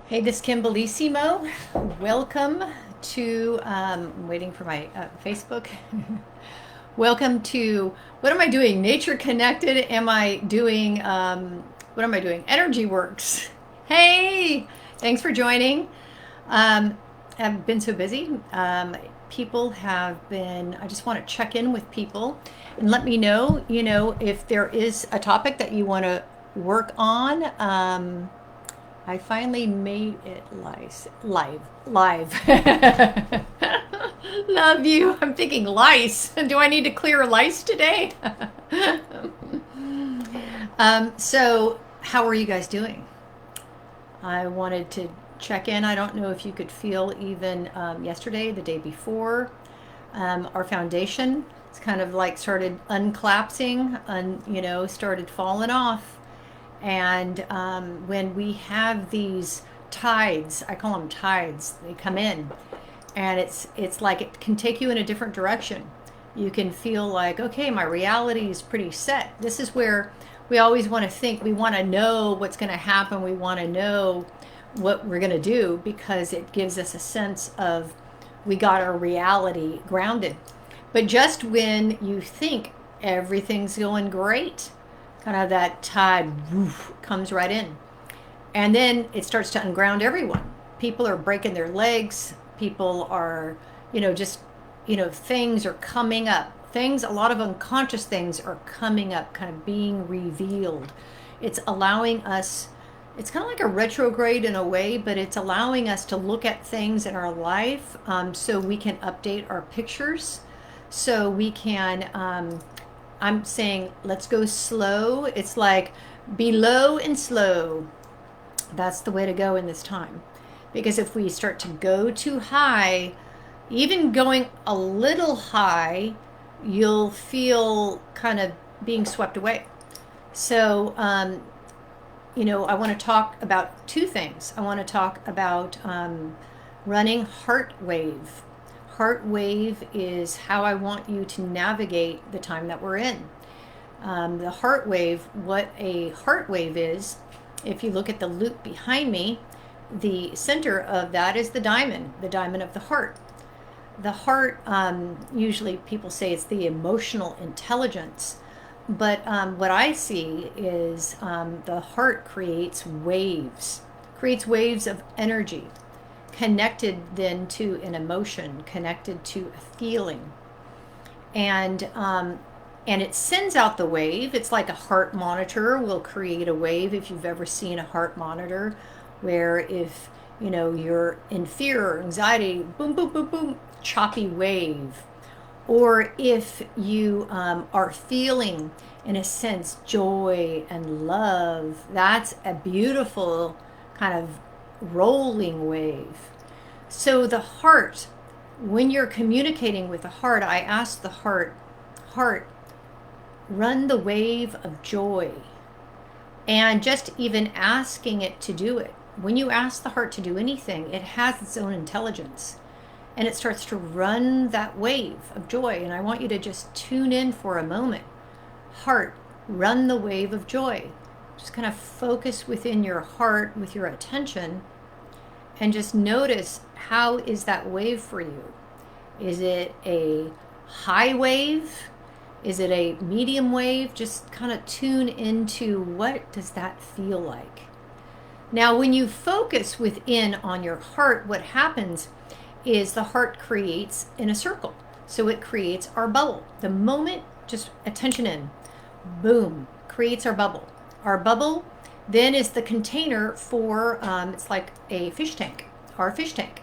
Hey, this is Kim Bellissimo. Welcome to, I'm waiting for my Facebook. Welcome to, what am I doing? Nature Connected? Am I doing, what am I doing? EnergyWorks. Hey, thanks for joining. I've been so busy. People have been, I just want to check in with people and let me know, if there is a topic that you want to work on. I finally made it live. Love you. I'm thinking lice. Do I need to clear lice today? So how are you guys doing? I wanted to check in. I don't know if you could feel even yesterday, the day before, our foundation. It's kind of like started uncollapsing, started falling off. And when we have these tides, I call them tides, they come in, and it's like it can take you in a different direction. You can feel like, okay, my reality is pretty set. This is where we always want to think, we want to know what's going to happen, we want to know what we're going to do, because it gives us a sense of we got our reality grounded. But just when you think everything's going great, kind of that tide woof, comes right in. And then it starts to unground everyone. People are breaking their legs. People are, things are coming up. A lot of unconscious things are coming up, kind of being revealed. It's allowing us, it's kind of like a retrograde in a way, but it's allowing us to look at things in our life, so we can update our pictures, so we can, I'm saying, let's go slow. It's like be low and slow. That's the way to go in this time. Because if we start to go too high, even going a little high, you'll feel kind of being swept away. So, I want to talk about two things. I want to talk about running heart wave. Heart wave is how I want you to navigate the time that we're in. The heart wave, what a heart wave is, if you look at the loop behind me, the center of that is the diamond of the heart. The heart, usually people say it's the emotional intelligence, but what I see is the heart creates waves of energy, connected then to an emotion, connected to a feeling, and it sends out the wave. It's like a heart monitor will create a wave. If you've ever seen a heart monitor, where if you're in fear or anxiety, boom, boom, boom, boom, choppy wave. Or if you are feeling, in a sense, joy and love, that's a beautiful kind of rolling wave. So the heart, when you're communicating with the heart, I ask the heart, run the wave of joy. And just even asking it to do it. When you ask the heart to do anything, it has its own intelligence. And it starts to run that wave of joy. And I want you to just tune in for a moment. Heart, run the wave of joy. Just kind of focus within your heart with your attention and just notice, how is that wave for you? Is it a high wave? Is it a medium wave? Just kind of tune into, what does that feel like? Now, when you focus within on your heart, what happens is the heart creates in a circle. So it creates our bubble. The moment, just attention in, boom, creates our bubble. Our bubble then is the container for, it's like a fish tank, our fish tank.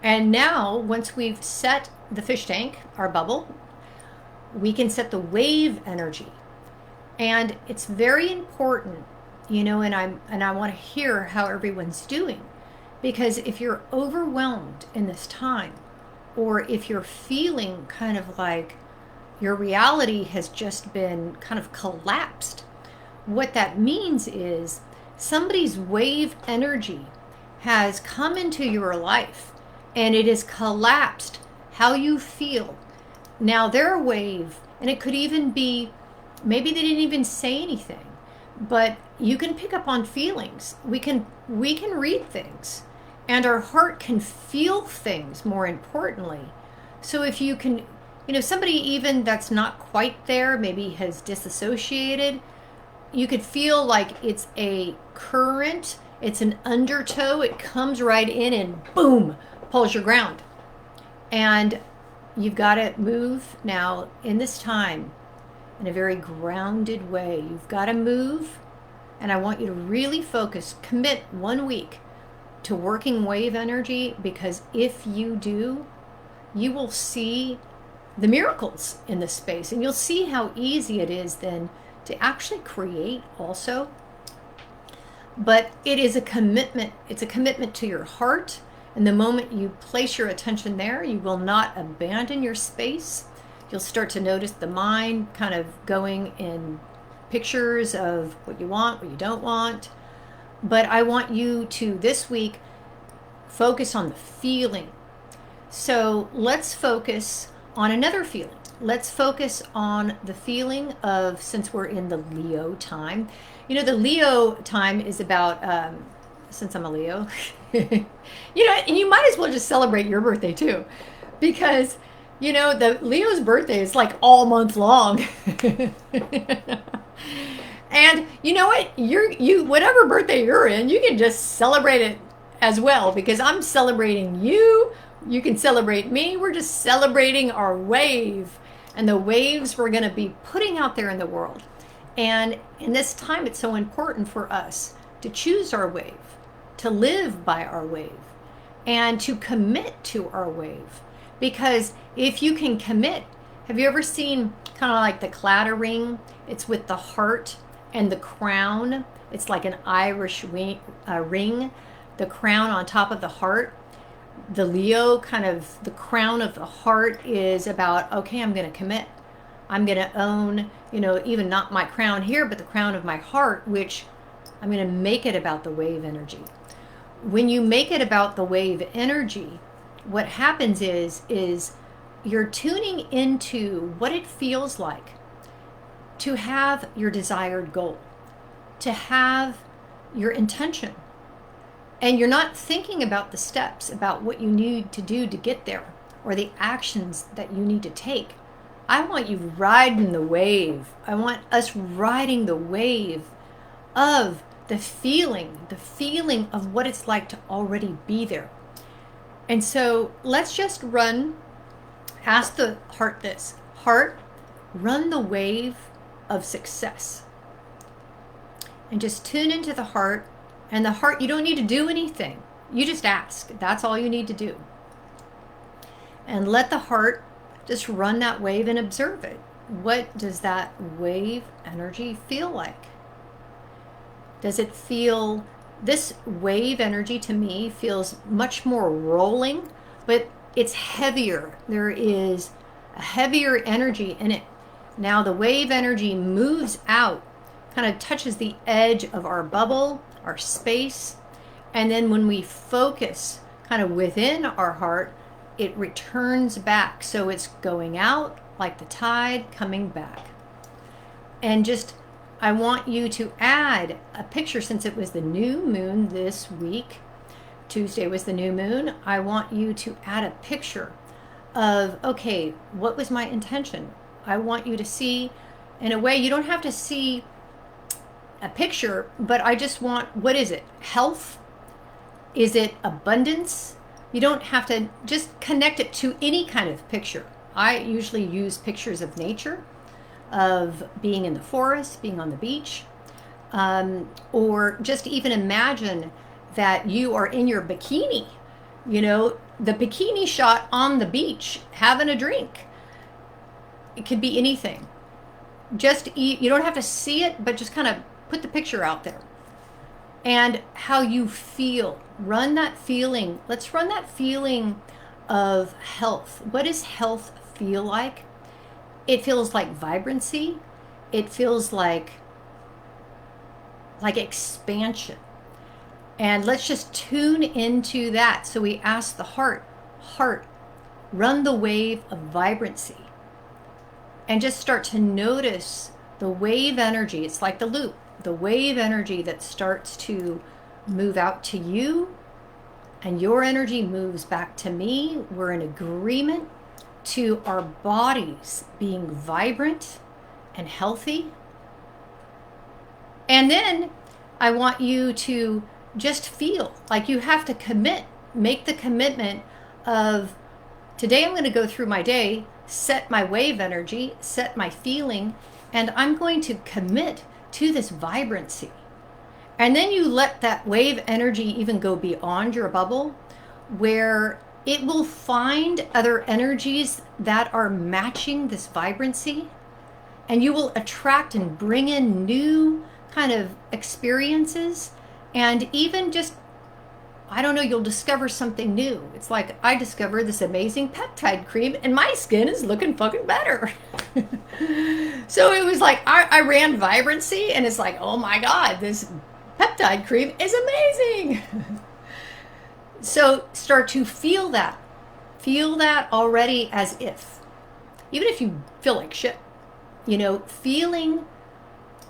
And now, once we've set the fish tank, our bubble, we can set the wave energy. And it's very important, and I want to hear how everyone's doing. Because if you're overwhelmed in this time, or if you're feeling kind of like your reality has just been kind of collapsed, what that means is somebody's wave energy has come into your life and it has collapsed how you feel. Now their wave, and it could even be, maybe they didn't even say anything, but you can pick up on feelings. We can read things, and our heart can feel things, more importantly. So if you can, somebody even that's not quite there, maybe has disassociated, you could feel like it's a current, it's an undertow, it comes right in and boom, pulls your ground. And you've got to move now in this time in a very grounded way. You've got to move, and I want you to really focus, commit 1 week to working wave energy, because if you do, you will see the miracles in this space, and you'll see how easy it is then to actually create also. But it is a commitment. It's a commitment to your heart. And the moment you place your attention there, you will not abandon your space. You'll start to notice the mind kind of going in pictures of what you want, what you don't want. But I want you to, this week, focus on the feeling. So let's focus on another feeling. Let's focus on the feeling of, since we're in the Leo time, the Leo time is about, since I'm a Leo, and you might as well just celebrate your birthday too, because, the Leo's birthday is like all month long. And you know what? You whatever birthday you're in, you can just celebrate it as well, because I'm celebrating you. You can celebrate me. We're just celebrating our wave and the waves we're going to be putting out there in the world. And in this time, it's so important for us to choose our wave, to live by our wave, and to commit to our wave. Because if you can commit, have you ever seen kind of like the clatter ring? It's with the heart and the crown. It's like an Irish ring, the crown on top of the heart. The Leo, kind of the crown of the heart, is about, okay, I'm going to commit. I'm going to own, even not my crown here, but the crown of my heart, which I'm going to make it about the wave energy. When you make it about the wave energy, what happens is you're tuning into what it feels like to have your desired goal, to have your intention. And you're not thinking about the steps, about what you need to do to get there, or the actions that you need to take. I want you riding the wave. I want us riding the wave of the feeling of what it's like to already be there. And so let's just ask the heart this. Heart, run the wave of success. And just tune into the heart. And the heart, you don't need to do anything. You just ask. That's all you need to do. And let the heart just run that wave and observe it. What does that wave energy feel like? Does it feel, this wave energy to me feels much more rolling, but it's heavier. There is a heavier energy in it. Now the wave energy moves out, kind of touches the edge of our bubble, our space, and then when we focus kind of within our heart, it returns back. So it's going out like the tide, coming back. And just, I want you to add a picture, since it was the new moon this week. Tuesday was the new moon. I want you to add a picture of, okay, what was my intention? I want you to see, in a way, you don't have to see a picture, but I just want, what is it? Health? Is it abundance? You don't have to, just connect it to any kind of picture. I usually use pictures of nature, of being in the forest, being on the beach, or just even imagine that you are in your bikini, the bikini shot on the beach, having a drink. It could be anything. Just you don't have to see it, but just kind of put the picture out there. And how you feel. Run that feeling. Let's run that feeling of health. What does health feel like? It feels like vibrancy. It feels like expansion. And let's just tune into that. So we ask the heart, run the wave of vibrancy. And just start to notice the wave energy. It's like the loop. the wave energy that starts to move out to you, and your energy moves back to me. We're in agreement to our bodies being vibrant and healthy. And then I want you to just feel like you have to commit, make the commitment of today I'm going to go through my day, set my wave energy, set my feeling, and I'm going to commit to this vibrancy. And then you let that wave energy even go beyond your bubble, where it will find other energies that are matching this vibrancy, and you will attract and bring in new kind of experiences. And even just, I don't know, you'll discover something new. It's like I discovered this amazing peptide cream and my skin is looking fucking better. So it was like I ran vibrancy and it's like, oh my God, this peptide cream is amazing. So start to feel that. Feel that already as if. Even if you feel like shit, you know, feeling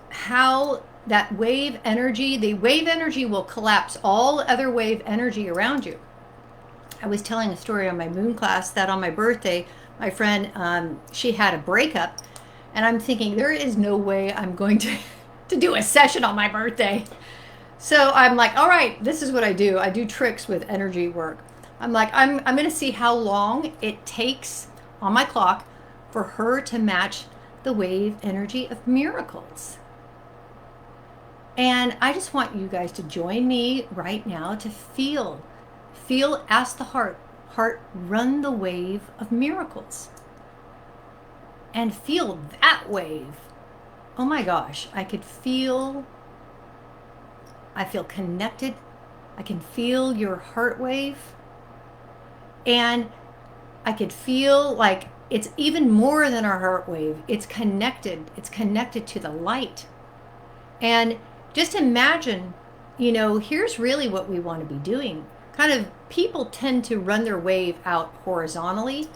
how that wave energy, the wave energy will collapse all other wave energy around you. I was telling a story on my moon class that on my birthday, my friend, she had a breakup, and I'm thinking there is no way I'm going to do a session on my birthday. So I'm like, all right, this is what I do. I do tricks with energy work. I'm like, I'm going to see how long it takes on my clock for her to match the wave energy of miracles. And I just want you guys to join me right now to feel, ask the heart, run the wave of miracles. And feel that wave. Oh my gosh, I feel connected. I can feel your heart wave. And I could feel like it's even more than our heart wave. It's connected. It's connected to the light. And just imagine, you know, here's really what we want to be doing. Kind of people tend to run their wave out horizontally.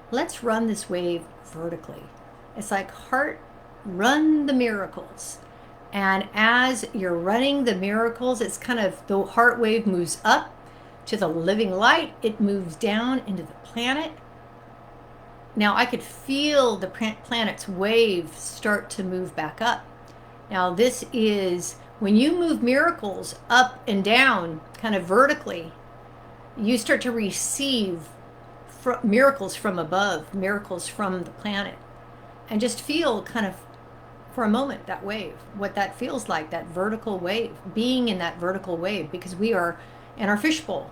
Let's run this wave vertically. It's like heart, run the miracles. And as you're running the miracles, it's kind of the heart wave moves up to the living light. It moves down into the planet. Now I could feel the planet's wave start to move back up. Now this is when you move miracles up and down kind of vertically, you start to receive miracles from above, miracles from the planet. And just feel kind of for a moment that wave, what that feels like, that vertical wave, being in that vertical wave, because we are in our fishbowl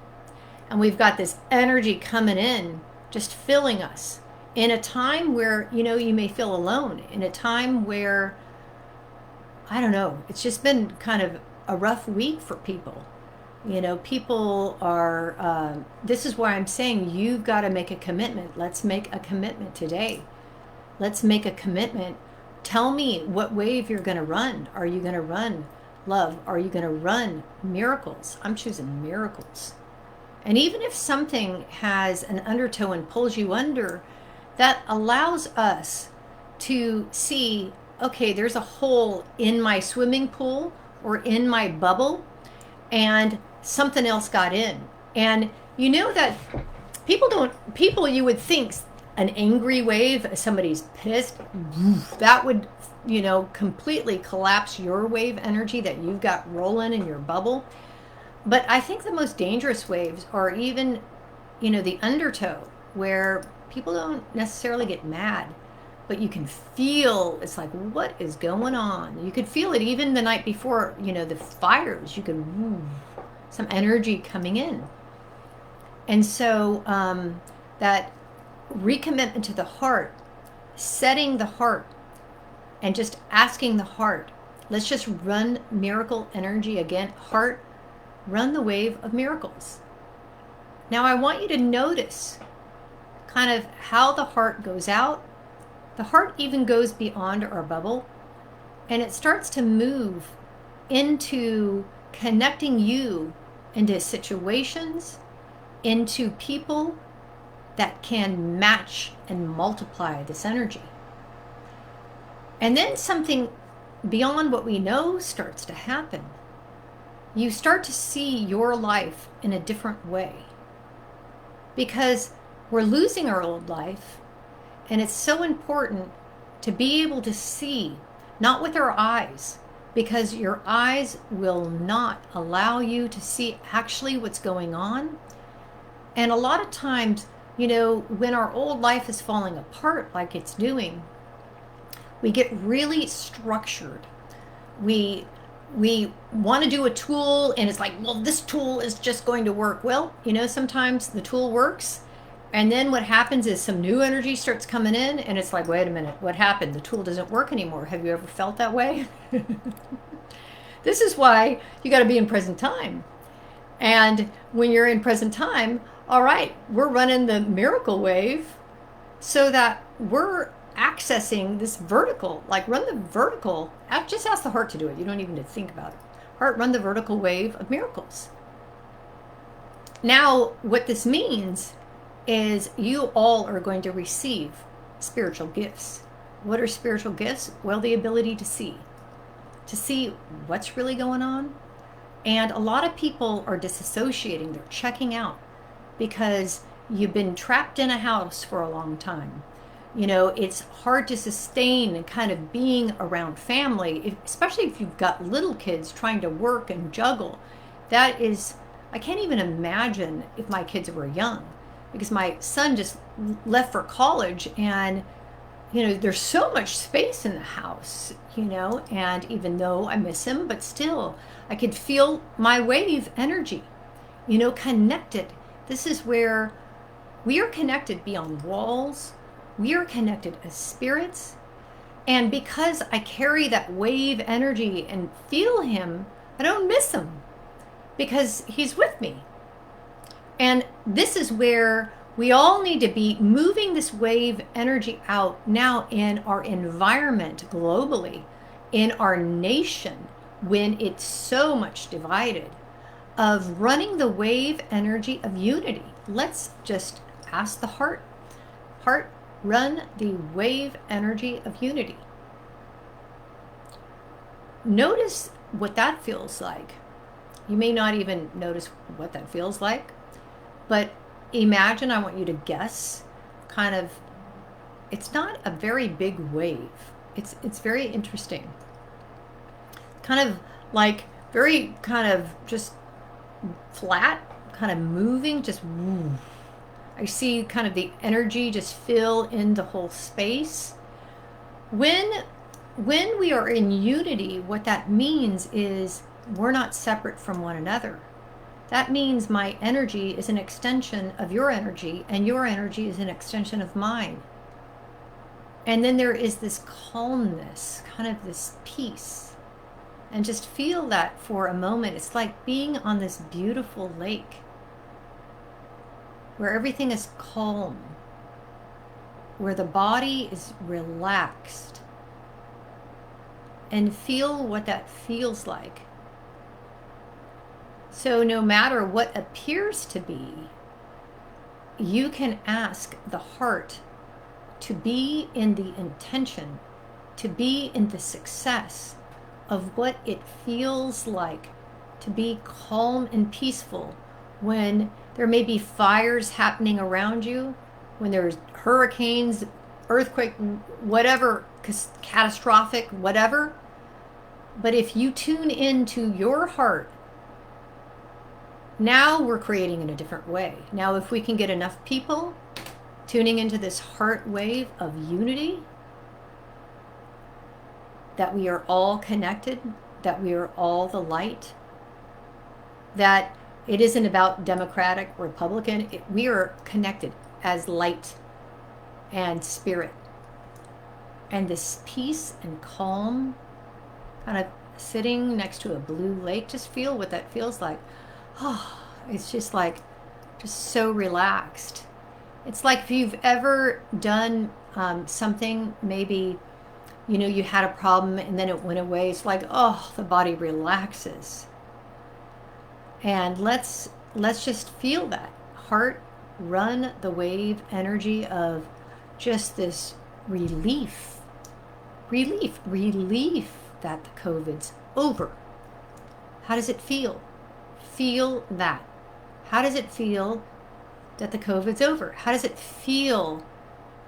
and we've got this energy coming in, just filling us in a time where, you know, you may feel alone, in a time where, I don't know, it's just been kind of a rough week for people. You know, people are, this is why I'm saying you've got to make a commitment. Let's make a commitment today. Let's make a commitment. Tell me what wave you're going to run. Are you going to run love? Are you going to run miracles? I'm choosing miracles. And even if something has an undertow and pulls you under, that allows us to see, okay, there's a hole in my swimming pool or in my bubble, and something else got in. And you know that people you would think an angry wave, somebody's pissed, that would, you know, completely collapse your wave energy that you've got rolling in your bubble. But I think the most dangerous waves are even, you know, the undertow, where people don't necessarily get mad, but you can feel, it's like, what is going on? You could feel it even the night before, you know, the fires, you could, some energy coming in. And so that recommitment to the heart, setting the heart, and just asking the heart, let's just run miracle energy again. Heart, run the wave of miracles. Now I want you to notice kind of how the heart goes out. The heart even goes beyond our bubble, and it starts to move into connecting you into situations, into people that can match and multiply this energy. And then something beyond what we know starts to happen. You start to see your life in a different way, because we're losing our old life, and it's so important to be able to see, not with our eyes, because your eyes will not allow you to see actually what's going on. And a lot of times, when our old life is falling apart like it's doing, we get really structured. We want to do a tool, and it's like, well, this tool is just going to work. Well, sometimes the tool works, and then what happens is some new energy starts coming in, and it's like, wait a minute, what happened? The tool doesn't work anymore. Have you ever felt that way? This is why you got to be in present time. And when you're in present time, all right, we're running the miracle wave so that we're accessing this vertical, like run the vertical, just ask the heart to do it. You don't even need to think about it. Heart, run the vertical wave of miracles. Now, what this means is you all are going to receive spiritual gifts. What are spiritual gifts? Well, the ability to see what's really going on. And a lot of people are disassociating, they're checking out because you've been trapped in a house for a long time. It's hard to sustain and kind of being around family, especially if you've got little kids trying to work and juggle. I can't even imagine if my kids were young, because my son just left for college, and there's so much space in the house, and even though I miss him, but still I could feel my wave energy, connected. This is where we are connected beyond walls. We are connected as spirits. And because I carry that wave energy and feel him, I don't miss him because he's with me. And this is where we all need to be moving this wave energy out now in our environment globally, in our nation, when it's so much divided, of running the wave energy of unity. Let's just ask the heart, run the wave energy of unity. Notice what that feels like. You may not even notice what that feels like, but imagine, I want you to guess, kind of, it's not a very big wave. It's very interesting. Kind of like very kind of just flat, kind of moving, just woo. I see kind of the energy just fill in the whole space. When we are in unity, what that means is we're not separate from one another. That means my energy is an extension of your energy, and your energy is an extension of mine. And then there is this calmness, kind of this peace. And just feel that for a moment. It's like being on this beautiful lake where everything is calm, where the body is relaxed. And feel what that feels like. So no matter what appears to be, you can ask the heart to be in the intention, to be in the success of what it feels like to be calm and peaceful when there may be fires happening around you, when there's hurricanes, earthquake, whatever, catastrophic, whatever. But if you tune into your heart, now we're creating in a different way. Now, if we can get enough people tuning into this heart wave of unity, that we are all connected, that we are all the light, that it isn't about Democratic, Republican, we are connected as light and spirit. And this peace and calm, kind of sitting next to a blue lake, just feel what that feels like. Oh, it's just like, just so relaxed. It's like if you've ever done something, maybe, you had a problem and then it went away. It's like, oh, the body relaxes. And let's just feel that. Heart, run the wave energy of just this relief. that the COVID's over? How does it feel? Feel that. How does it feel that the COVID's over? How does it feel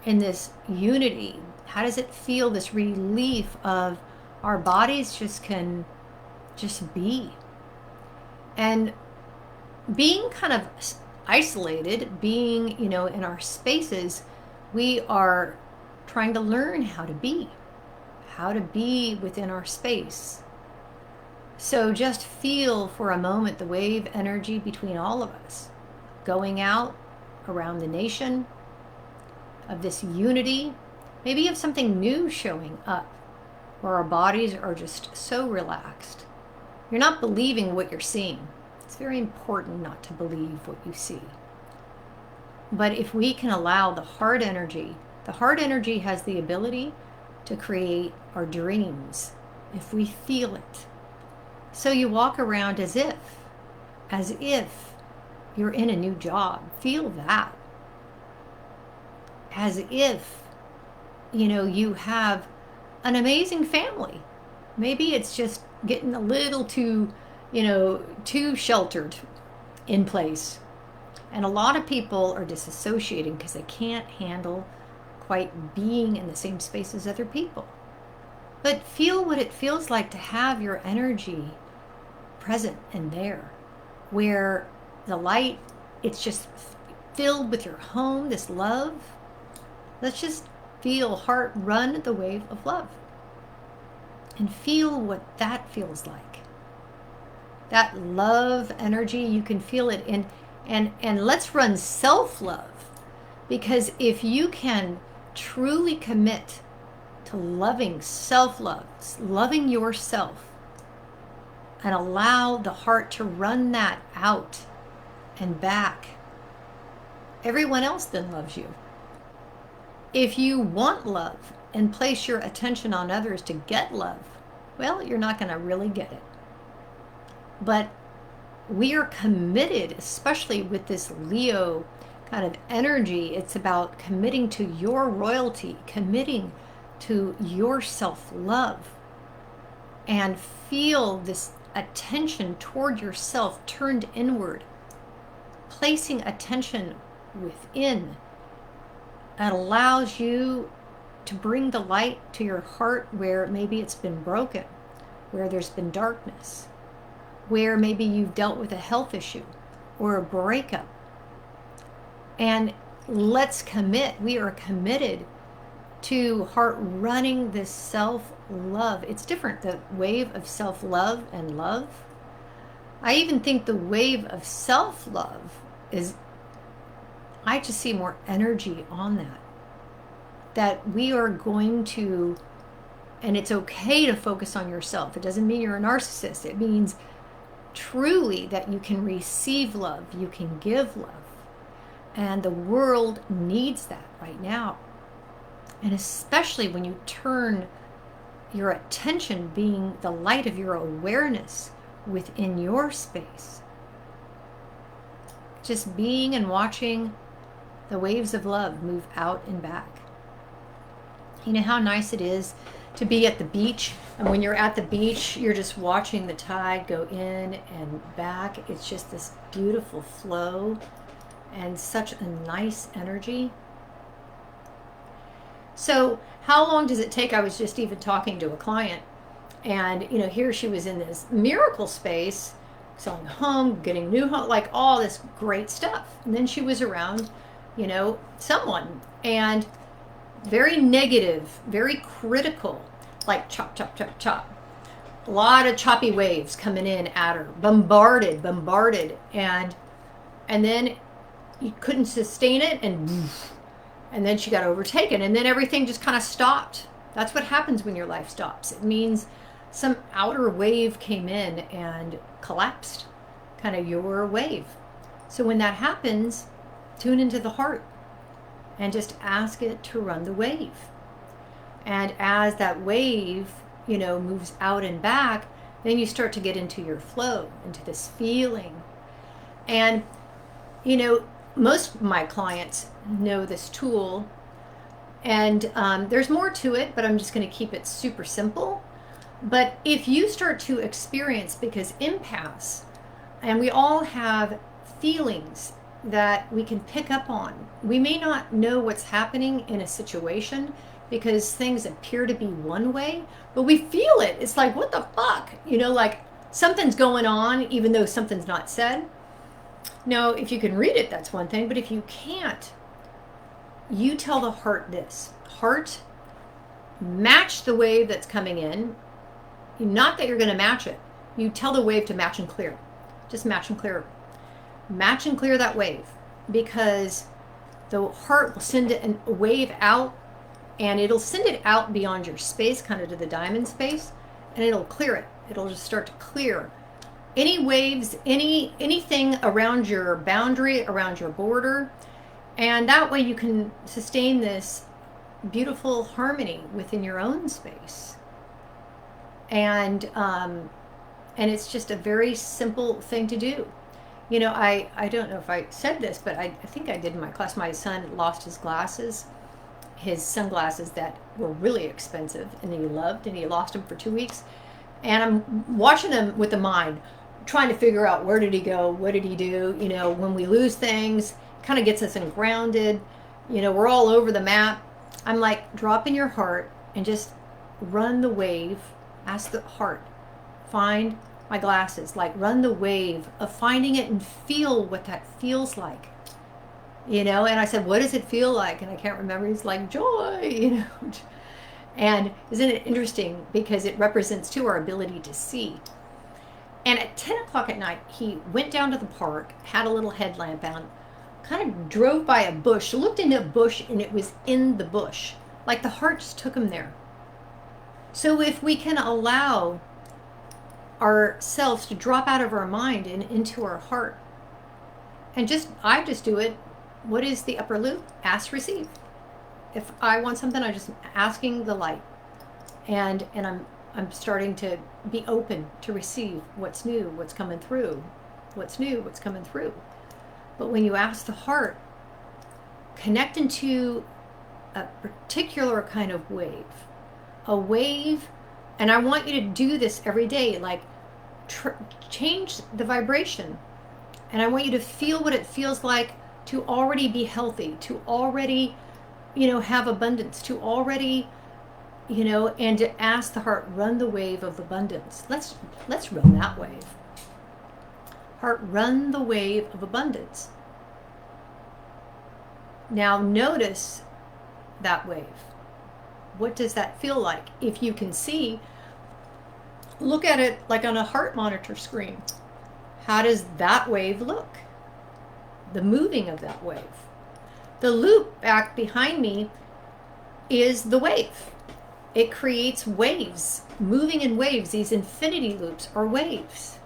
in this unity? How does it feel, this relief of our bodies just can just be? And being kind of isolated, being, in our spaces, we are trying to learn how to be within our space. So just feel for a moment the wave energy between all of us, going out around the nation, of this unity, maybe of something new showing up, where our bodies are just so relaxed. You're not believing what you're seeing. It's very important not to believe what you see. But if we can allow the heart energy has the ability to create our dreams if we feel it. So you walk around as if you're in a new job. Feel that. As if, you have an amazing family. Maybe it's just getting a little too sheltered in place. And a lot of people are disassociating because they can't handle quite being in the same space as other people. But feel what it feels like to have your energy present and there, where the light, it's just filled with your home, this love. Let's just feel heart run the wave of love and feel what that feels like. That love energy, you can feel it. And let's run self-love, because if you can truly commit to loving self-love, loving yourself, and allow the heart to run that out and back, everyone else then loves you. If you want love and place your attention on others to get love, well, you're not going to really get it. But we are committed, especially with this Leo kind of energy. It's about committing to your royalty, committing to your self-love, and feel this attention toward yourself turned inward, placing attention within. That allows you to bring the light to your heart where maybe it's been broken, where there's been darkness, where maybe you've dealt with a health issue or a breakup. And let's commit. We are committed to heart running this self-love. It's different, the wave of self-love and love. I even think the wave of self-love is, I just see more energy on that. That we are going to, and it's okay to focus on yourself. It doesn't mean you're a narcissist. It means truly that you can receive love, you can give love. And the world needs that right now. And especially when you turn your attention, being the light of your awareness within your space. Just being and watching the waves of love move out and back. You know how nice it is to be at the beach, and when you're at the beach, you're just watching the tide go in and back. It's just this beautiful flow and such a nice energy. So how long does it take? I was just even talking to a client, and here she was in this miracle space, selling a home, getting a new home, like all this great stuff. And then she was around, someone, and very negative, very critical, like chop, chop, chop, chop. A lot of choppy waves coming in at her, bombarded, and then you couldn't sustain it, and then she got overtaken, and then everything just kind of stopped. That's what happens when your life stops. It means some outer wave came in and collapsed, kind of your wave. So when that happens, tune into the heart and just ask it to run the wave. And as that wave, moves out and back, then you start to get into your flow, into this feeling. And, most of my clients know this tool, and there's more to it, but I'm just going to keep it super simple. But if you start to experience, because empaths, and we all have feelings that we can pick up on. We may not know what's happening in a situation because things appear to be one way, but we feel it. It's like, what the fuck? Like something's going on, even though something's not said. Now, if you can read it, that's one thing, but if you can't, you tell the heart this. Heart, match the wave that's coming in. Not that you're going to match it. You tell the wave to match and clear. Just match and clear. Match and clear that wave, because the heart will send a wave out, and it'll send it out beyond your space, kind of to the diamond space, and it'll clear it. It'll just start to clear any waves, anything around your boundary, around your border, and that way you can sustain this beautiful harmony within your own space. And it's just a very simple thing to do. I don't know if I said this, but I think I did in my class. My son lost his glasses, his sunglasses that were really expensive, and he loved, and he lost them for 2 weeks. And I'm watching him with the mind, trying to figure out, where did he go? What did he do? When we lose things, kind of gets us grounded. We're all over the map. I'm like, drop in your heart and just run the wave. Ask the heart, find my glasses. Like, run the wave of finding it and feel what that feels like. And I said, what does it feel like? And I can't remember. He's like, joy, And isn't it interesting? Because it represents, too, our ability to see. And at 10 o'clock at night, he went down to the park, had a little headlamp on, kind of drove by a bush, looked into a bush, and it was in the bush. Like the heart just took him there. So if we can allow ourselves to drop out of our mind and into our heart, and I just do it. What is the upper loop? Ask, receive. If I want something, I'm just asking the light, and I'm starting to be open to receive what's new, what's coming through, what's new, what's coming through. But when you ask the heart, connect into a particular kind of wave, and I want you to do this every day, like change the vibration, and I want you to feel what it feels like to already be healthy, to already, have abundance, to already, and to ask the heart, run the wave of abundance. Let's run that wave. Heart, run the wave of abundance. Now notice that wave. What does that feel like? If you can see, look at it like on a heart monitor screen. How does that wave look? The moving of that wave. The loop back behind me is the wave. It creates waves, moving in waves. These infinity loops are waves.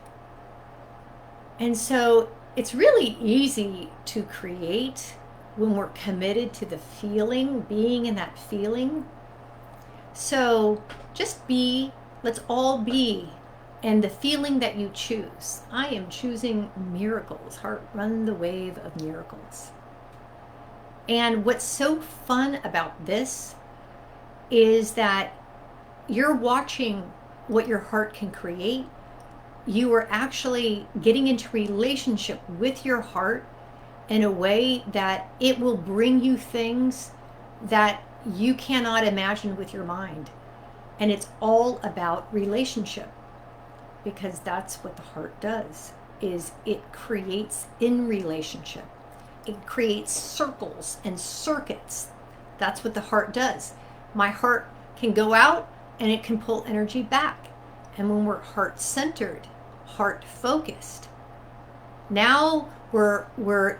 And so it's really easy to create when we're committed to the feeling, being in that feeling. So just be, let's all be, and the feeling that you choose. I am choosing miracles. Heart, run the wave of miracles. And what's so fun about this is that you're watching what your heart can create. You are actually getting into relationship with your heart in a way that it will bring you things that you cannot imagine with your mind. And it's all about relationship, because that's what the heart does, is it creates in relationship. It creates circles and circuits. That's what the heart does. My heart can go out and it can pull energy back. And when we're heart-centered, heart-focused, now we're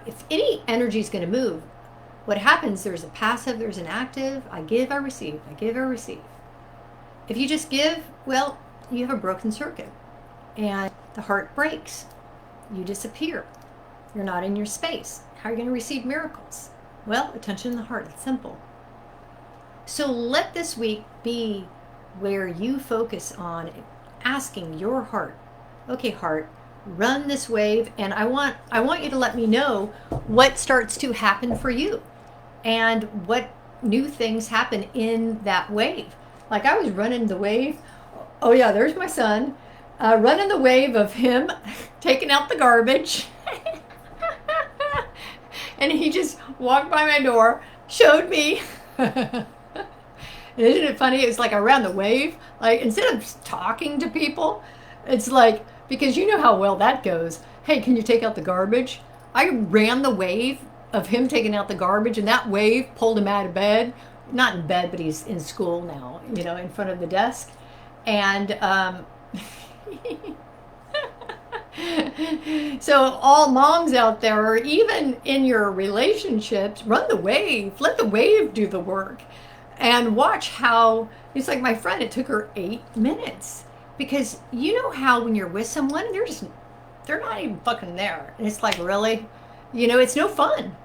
if any energy is going to move, what happens, there's a passive, there's an active. I give, I receive. I give, I receive. If you just give, well, you have a broken circuit. And the heart breaks. You disappear. You're not in your space. How are you going to receive miracles? Well, attention in the heart. It's simple. So let this week be where you focus on asking your heart, okay, heart, run this wave, and I want you to let me know what starts to happen for you and what new things happen in that wave. Like I was running the wave Oh yeah, there's my son, running the wave of him taking out the garbage. And he just walked by my door, showed me. Isn't it funny? It's like I ran the wave. Like, instead of talking to people, it's like, because you know how well that goes. Hey, can you take out the garbage? I ran the wave of him taking out the garbage, and that wave pulled him out of bed. Not in bed, but he's in school now, in front of the desk. And so all moms out there, or even in your relationships, run the wave. Let the wave do the work. And watch how, it's like my friend, it took her 8 minutes. Because you know how when you're with someone, they're not even fucking there. And it's like, really? It's no fun.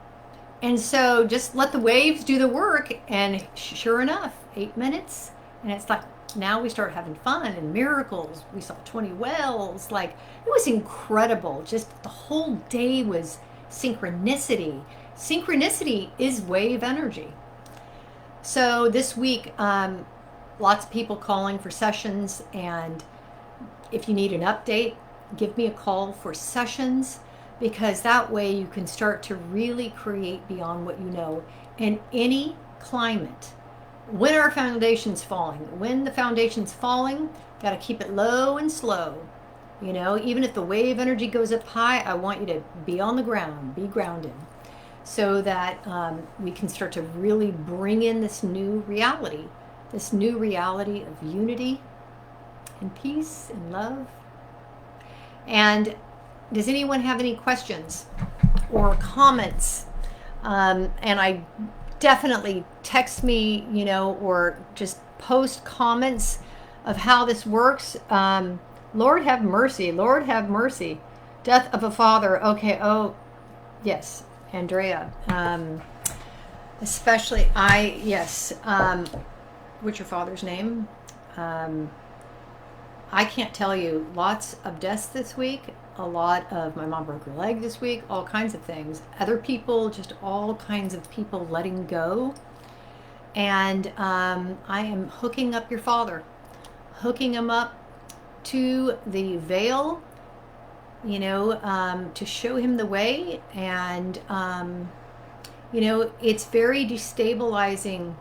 And so just let the waves do the work. And sure enough, 8 minutes. And it's like, now we start having fun and miracles. We saw 20 whales. Like, it was incredible. Just the whole day was synchronicity. Synchronicity is wave energy. So this week, lots of people calling for sessions. And if you need an update, give me a call for sessions, because that way you can start to really create beyond what you know in any climate. When our foundation's falling, got to keep it low and slow. Even if the wave energy goes up high, I want you to be on the ground, be grounded, so that we can start to really bring in this new reality of unity and peace and love. And does anyone have any questions or comments? And I definitely text me, or just post comments of how this works. Lord have mercy. Lord have mercy. Death of a father. Okay. Oh, yes. Andrea. Especially yes. What's your father's name? I can't tell you. Lots of deaths this week. A lot of, my mom broke her leg this week. All kinds of things. Other people, just all kinds of people letting go. And I am hooking up your father. Hooking him up to the veil, to show him the way. And, it's very destabilizing,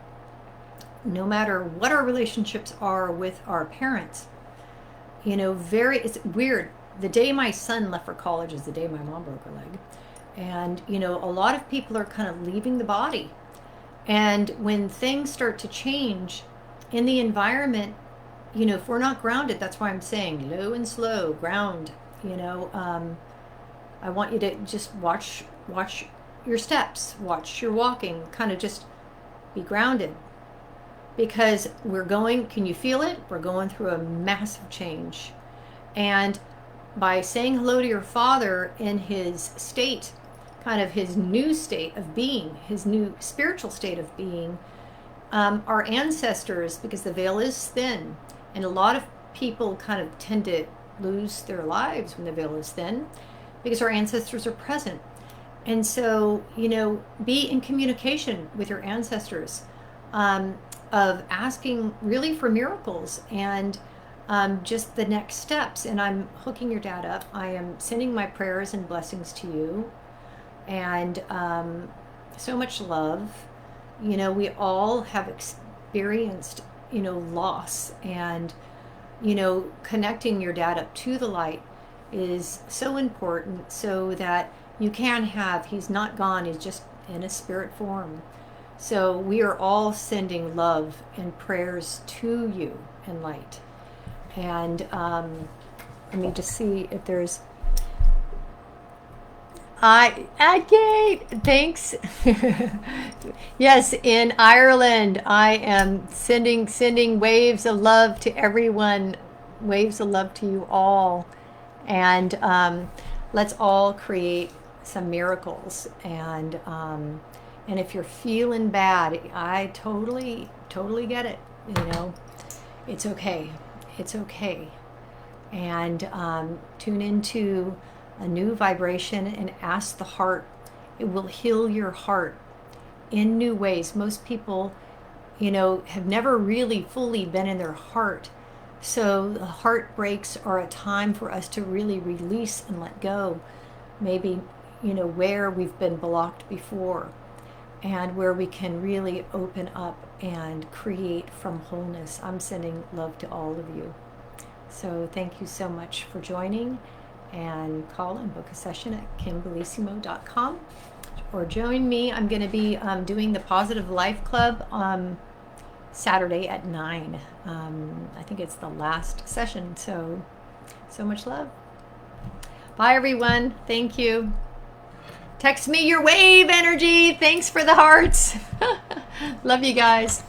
no matter what our relationships are with our parents. It's weird. The day my son left for college is the day my mom broke her leg. And, a lot of people are kind of leaving the body. And when things start to change in the environment, if we're not grounded, that's why I'm saying low and slow, ground. I want you to just watch your steps, watch your walking, kind of just be grounded. Because can you feel it? We're going through a massive change. And by saying hello to your father in his state, kind of his new state of being, his new spiritual state of being, our ancestors, because the veil is thin, and a lot of people kind of tend to lose their lives when the veil is thin, because our ancestors are present. And so, be in communication with your ancestors, of asking really for miracles and just the next steps. And I'm hooking your dad up. I am sending my prayers and blessings to you. And so much love. We all have experienced, loss. And, connecting your dad up to the light is so important, so that you can he's not gone, he's just in a spirit form. So we are all sending love and prayers to you and light. And let me just see if there's... Kate, thanks. Yes, in Ireland, I am sending waves of love to everyone, waves of love to you all. And let's all create some miracles. And if you're feeling bad, I totally get it. It's okay. It's okay. And tune into a new vibration and ask the heart. It will heal your heart in new ways. Most people, have never really fully been in their heart. So the heartbreaks are a time for us to really release and let go. Maybe, where we've been blocked before, and where we can really open up and create from wholeness. I'm sending love to all of you. So thank you so much for joining, and call and book a session at kimbellissimo.com, or join me. I'm going to be doing the Positive Life Club Saturday at 9. I think it's the last session. So much love. Bye, everyone. Thank you. Text me your wave energy. Thanks for the hearts. Love you guys.